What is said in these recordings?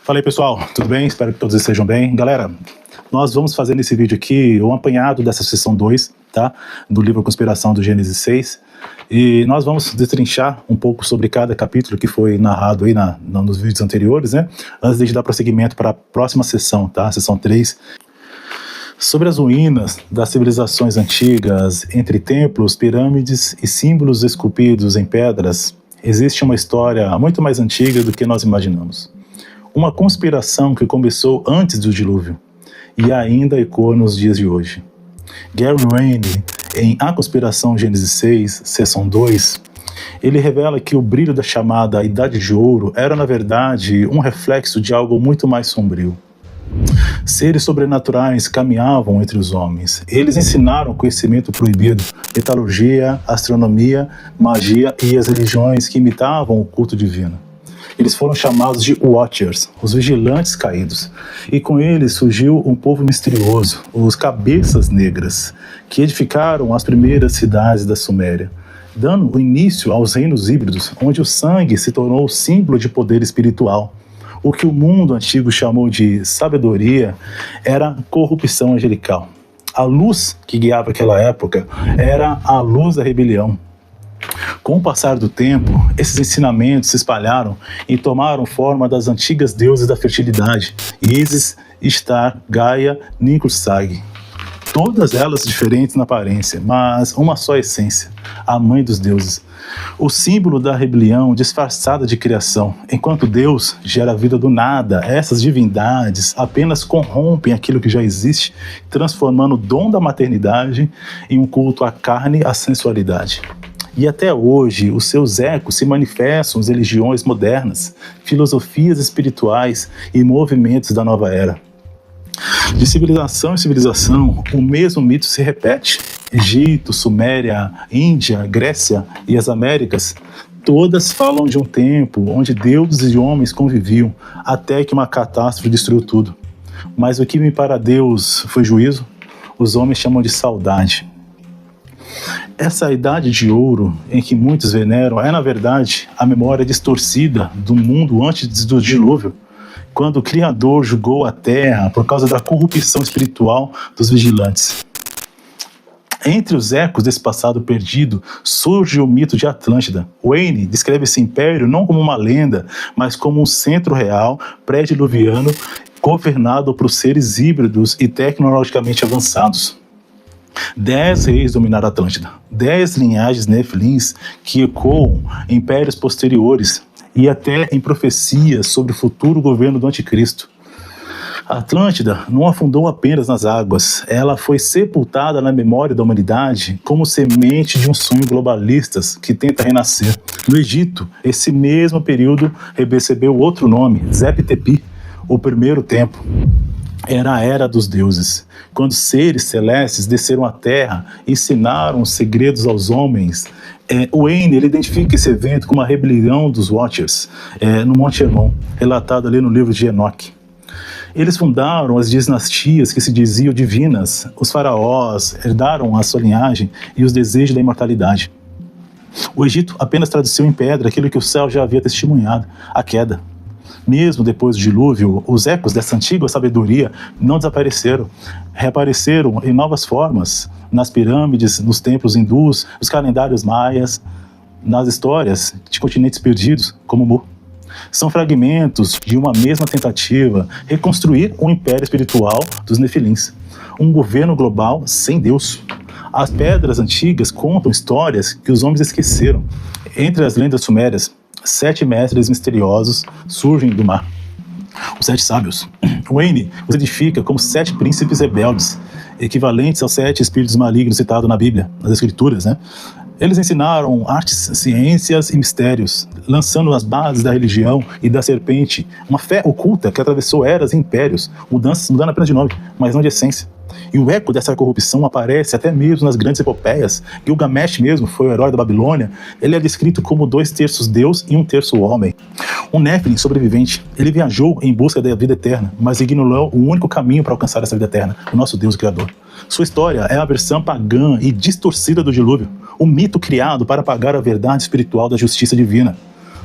Fala aí, pessoal, tudo bem? Espero que todos estejam bem. Galera, nós vamos fazer nesse vídeo aqui um apanhado dessa sessão 2, tá? Do livro Conspiração do Gênesis 6. E nós vamos destrinchar um pouco sobre cada capítulo que foi narrado aí nos vídeos anteriores, né? Antes de dar prosseguimento para a próxima sessão, tá? Sessão 3. Sobre as ruínas das civilizações antigas, entre templos, pirâmides e símbolos esculpidos em pedras, existe uma história muito mais antiga do que nós imaginamos. Uma conspiração que começou antes do dilúvio e ainda ecoa nos dias de hoje. Gary Wayne, em A Conspiração Gênesis 6, Seção 2, ele revela que o brilho da chamada Idade de Ouro era, na verdade, um reflexo de algo muito mais sombrio. Seres sobrenaturais caminhavam entre os homens. Eles ensinaram conhecimento proibido, metalurgia, astronomia, magia e as religiões que imitavam o culto divino. Eles foram chamados de Watchers, os vigilantes caídos, e com eles surgiu um povo misterioso, os Cabeças Negras, que edificaram as primeiras cidades da Suméria, dando início aos reinos híbridos, onde o sangue se tornou símbolo de poder espiritual. O que o mundo antigo chamou de sabedoria era corrupção angelical. A luz que guiava aquela época era a luz da rebelião. Com o passar do tempo, esses ensinamentos se espalharam e tomaram forma das antigas deusas da fertilidade, Isis, Ishtar, Gaia, Ninkul-Sag. Todas elas diferentes na aparência, mas uma só essência, a mãe dos deuses. O símbolo da rebelião disfarçada de criação. Enquanto Deus gera a vida do nada, essas divindades apenas corrompem aquilo que já existe, transformando o dom da maternidade em um culto à carne e à sensualidade. E até hoje, os seus ecos se manifestam nas religiões modernas, filosofias espirituais e movimentos da nova era. De civilização em civilização, o mesmo mito se repete. Egito, Suméria, Índia, Grécia e as Américas, todas falam de um tempo onde deuses e homens conviviam, até que uma catástrofe destruiu tudo. Mas o que para Deus foi juízo, os homens chamam de saudade. Essa idade de ouro em que muitos veneram é, na verdade, a memória distorcida do mundo antes do dilúvio, quando o Criador julgou a terra por causa da corrupção espiritual dos vigilantes. Entre os ecos desse passado perdido, surge o mito de Atlântida. Wayne descreve esse império não como uma lenda, mas como um centro real, pré-diluviano, governado por seres híbridos e tecnologicamente avançados. 10 reis dominaram a Atlântida, 10 linhagens Nefilins que ecoam em impérios posteriores e até em profecias sobre o futuro governo do Anticristo. A Atlântida não afundou apenas nas águas, ela foi sepultada na memória da humanidade como semente de um sonho globalista que tenta renascer. No Egito, esse mesmo período recebeu outro nome, Zep-Tepi, o primeiro tempo. Era a era dos deuses, quando seres celestes desceram à terra e ensinaram os segredos aos homens. Wayne ele identifica esse evento como a rebelião dos Watchers, no Monte Hermon, relatado ali no livro de Enoque. Eles fundaram as dinastias que se diziam divinas, os faraós herdaram a sua linhagem e os desejos da imortalidade. O Egito apenas traduziu em pedra aquilo que o céu já havia testemunhado, a queda. Mesmo depois do dilúvio, os ecos dessa antiga sabedoria não desapareceram, reapareceram em novas formas, nas pirâmides, nos templos hindus, nos calendários maias, nas histórias de continentes perdidos, como Mu. São fragmentos de uma mesma tentativa de reconstruir um império espiritual dos Nefilins, um governo global sem Deus. As pedras antigas contam histórias que os homens esqueceram. Entre as lendas sumérias, 7 mestres misteriosos surgem do mar, os 7 sábios. Wayne os edifica como 7 príncipes rebeldes, equivalentes aos 7 espíritos malignos citados na Bíblia, nas Escrituras, né? Eles ensinaram artes, ciências e mistérios, lançando as bases da religião e da serpente, uma fé oculta que atravessou eras e impérios, mudando apenas de nome, mas não de essência. E o eco dessa corrupção aparece até mesmo nas grandes epopeias. Gilgamesh mesmo foi o herói da Babilônia. Ele é descrito como 2/3 Deus e 1/3 homem. Um Nephilim sobrevivente. Ele viajou em busca da vida eterna, mas ignorou o único caminho para alcançar essa vida eterna, o nosso Deus Criador. Sua história é a versão pagã e distorcida do dilúvio, o mito criado para apagar a verdade espiritual da justiça divina.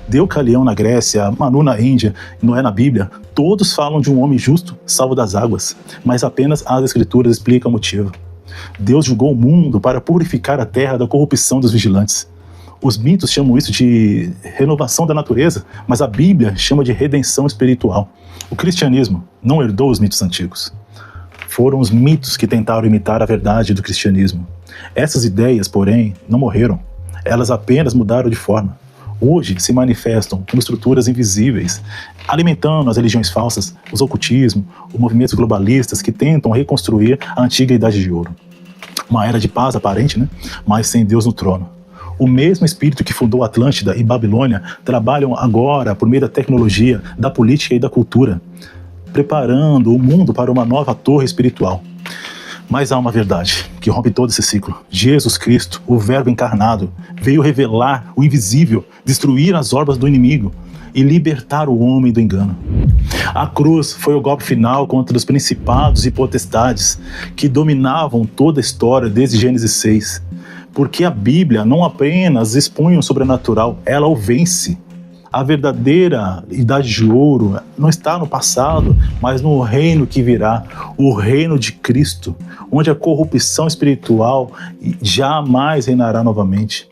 Deucalião na Grécia, Manu na Índia, Noé na Bíblia, todos falam de um homem justo, salvo das águas, mas apenas as Escrituras explicam o motivo. Deus julgou o mundo para purificar a terra da corrupção dos vigilantes. Os mitos chamam isso de renovação da natureza, mas a Bíblia chama de redenção espiritual. O cristianismo não herdou os mitos antigos. Foram os mitos que tentaram imitar a verdade do cristianismo. Essas ideias, porém, não morreram. Elas apenas mudaram de forma. Hoje se manifestam como estruturas invisíveis, alimentando as religiões falsas, os ocultismos, os movimentos globalistas que tentam reconstruir a antiga Idade de Ouro. Uma era de paz aparente, mas sem Deus no trono. O mesmo espírito que fundou Atlântida e Babilônia trabalham agora por meio da tecnologia, da política e da cultura, preparando o mundo para uma nova torre espiritual. Mas há uma verdade que rompe todo esse ciclo. Jesus Cristo, o Verbo encarnado, veio revelar o invisível, destruir as obras do inimigo e libertar o homem do engano. A cruz foi o golpe final contra os principados e potestades que dominavam toda a história desde Gênesis 6. Porque a Bíblia não apenas expõe o sobrenatural, ela o vence. A verdadeira Idade de Ouro não está no passado, mas no reino que virá, o reino de Cristo, onde a corrupção espiritual jamais reinará novamente.